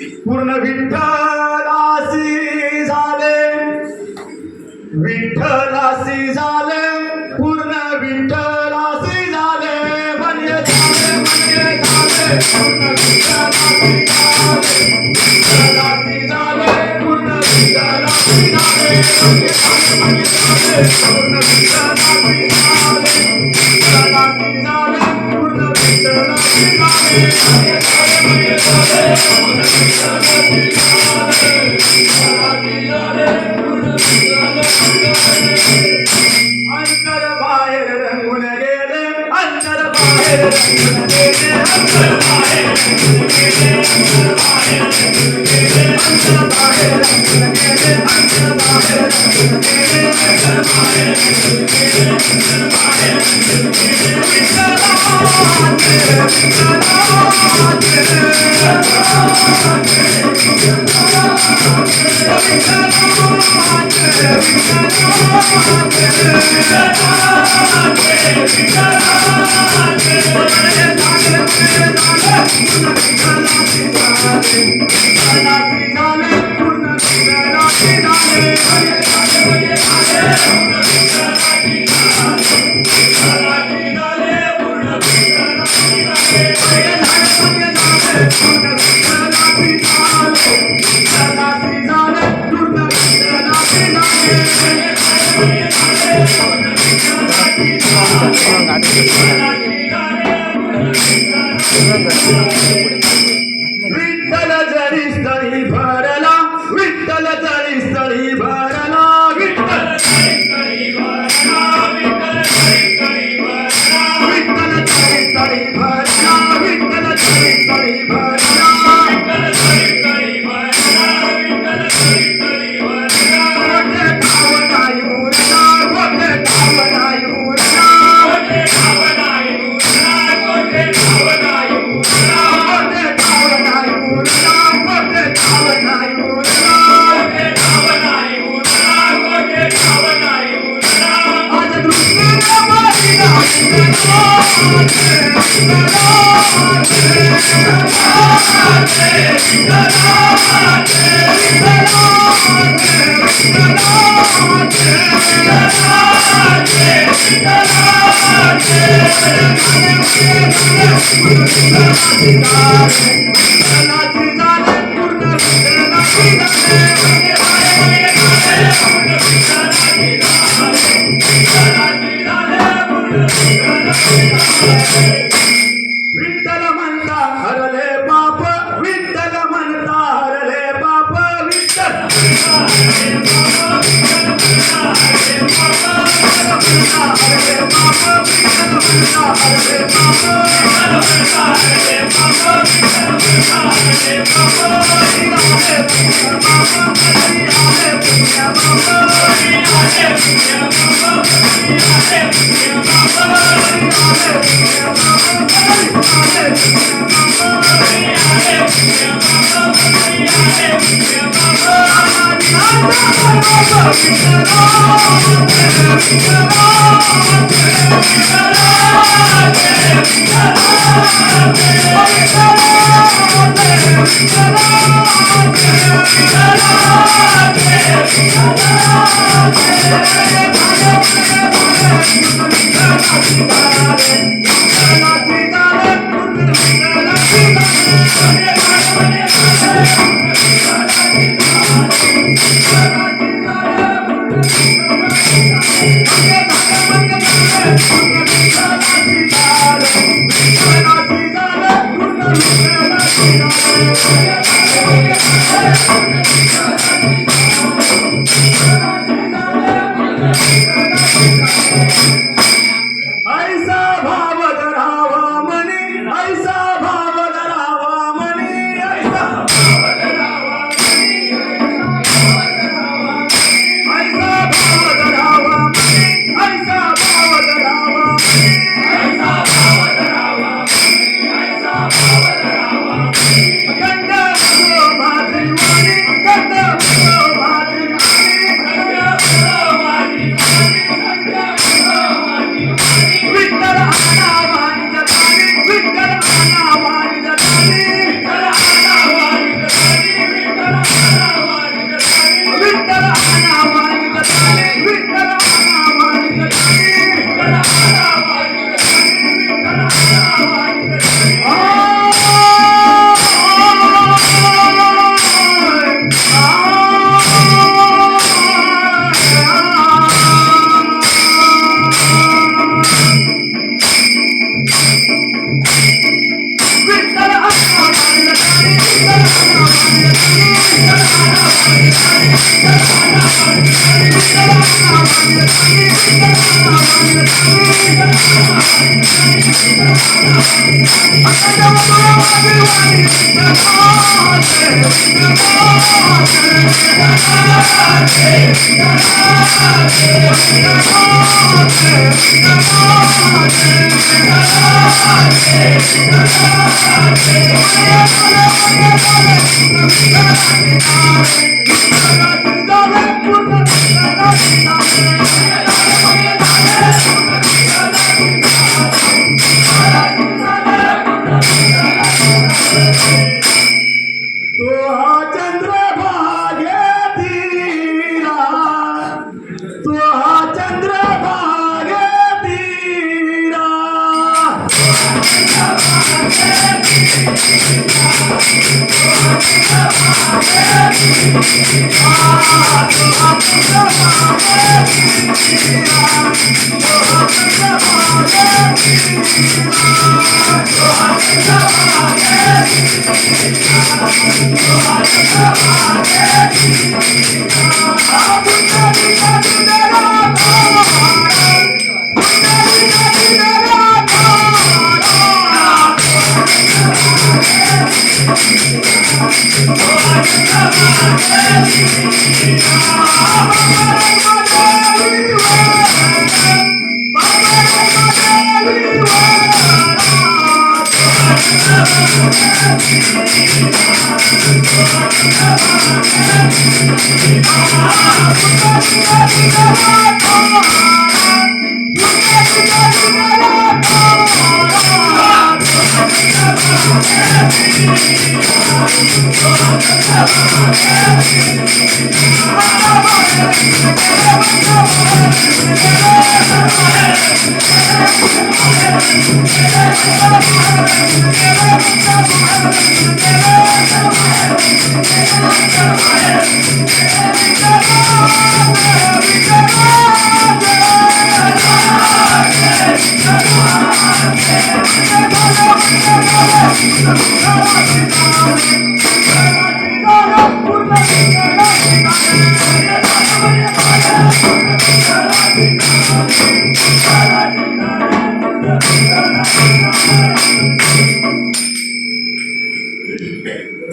पूर्ण विठ्ठलासी झाले, विठ्ठलासी झाले, पूर्ण विठ्ठलासी झाले, म्हणजे झाले म्हणजे झाले, पूर्ण विठ्ठलासी झाले, विठ्ठलासी झाले, पूर्ण विठ्ठलासी झाले, म्हणजे झाले म्हणजे झाले, पूर्ण विठ्ठलासी झाले, विठ्ठलासी झाले, पूर्ण विठ्ठलासी झाले, म्हणजे झाले म्हणजे झाले, पूर्ण विठ्ठलासी झाले, विठ्ठलासी झाले, पूर्ण विठ्ठलासी झाले. अंतर बाहेर रंगून गेले, अंतर बाहेर रंगून गेले, अंतर बाहेर रंगून गेले, अंतर बाहेर रंगून गेले, अंतर बाहेर रंगून गेले, अंतर बाहेर रंगून गेले, अंतर बाहेर रंगून गेले, अंतर बाहेर रंगून गेले. विठ्ठलाचे विठ्ठलाचे विठ्ठल जरी स्थळी भरला, विठ्ठल जरी स्थळी भरला, विठ्ठल जरी स्थळी भरला, विठ्ठल जरी स्थळी भरला, विठ्ठल जरी स्थळी भरला, विठ्ठल जरी स्थळी भरला, विठ्ठल जरी स्थळी भरला, विठ्ठल जरी स्थळी भरला. मोठे गाव नाही उरला, मोठे गाव नाही उरला, मोठे गाव नाही उरला, मोठे गाव नाही उरला, मोठे गाव नाही उरला, मोठे गाव नाही उरला, मोठे गाव नाही उरला, मोठे गाव नाही उरला. आज दृष्टीने बघितला विठ्ठलाचे, विठ्ठलाचे, विठ्ठलाचे, विठ्ठलाचे, विठ्ठलाचे, विठ्ठलाचे, विठ्ठलाचे, विठ्ठलाचे झाले, पूर्ण विठ्ठलाची झाले, म्हणजे झाले म्हणजे झाले, पूर्ण विठ्ठलाची झाले, विठ्ठलाची झाले, पूर्ण विठ्ठलाची झाले. विठ्ठल म्हणता हरले पाप, विठ्ठल म्हणता हरले पाप, विठ्ठल म्हणता हरले पाप, विठ्ठल म्हणता हरले पाप, विठ्ठल म्हणता हरले पाप, विठ्ठल म्हणता हरले पाप, विठ्ठल म्हणता हरले पाप, विठ्ठल म्हणता हरले पाप. हरी आले पुण्य बाप, हरी आले पुण्य बाप, हरी आले पुण्य बाप, हरी आले पुण्य बाप, हरी आले पुण्य बाप, हरी आले पुण्य बाप, हरी आले पुण्य बाप, हरी आले पुण्य बाप. ऐसा भाव धरावा मनी, ऐसा भाव धरावा मनी, ऐसा भाव धरावा मनी, ऐसा भाव धरावा मनी, ऐसा भाव धरावा मनी, ऐसा भाव धरावा मनी, ऐसा भाव धरावा मनी. गंध भरो भाजी वाणी, गंध भरो भाजी वाणी, गंध भरो भाजी वाणी, गंध भरो भाजी वाणी. विठ्ठल आला वाणी जगाली, विठ्ठल आला वाणी जगाली, विठ्ठल आला वाणी जगाली, तो हा चंद्रभागेतीरा, तो हा चंद्रभागेतीरा.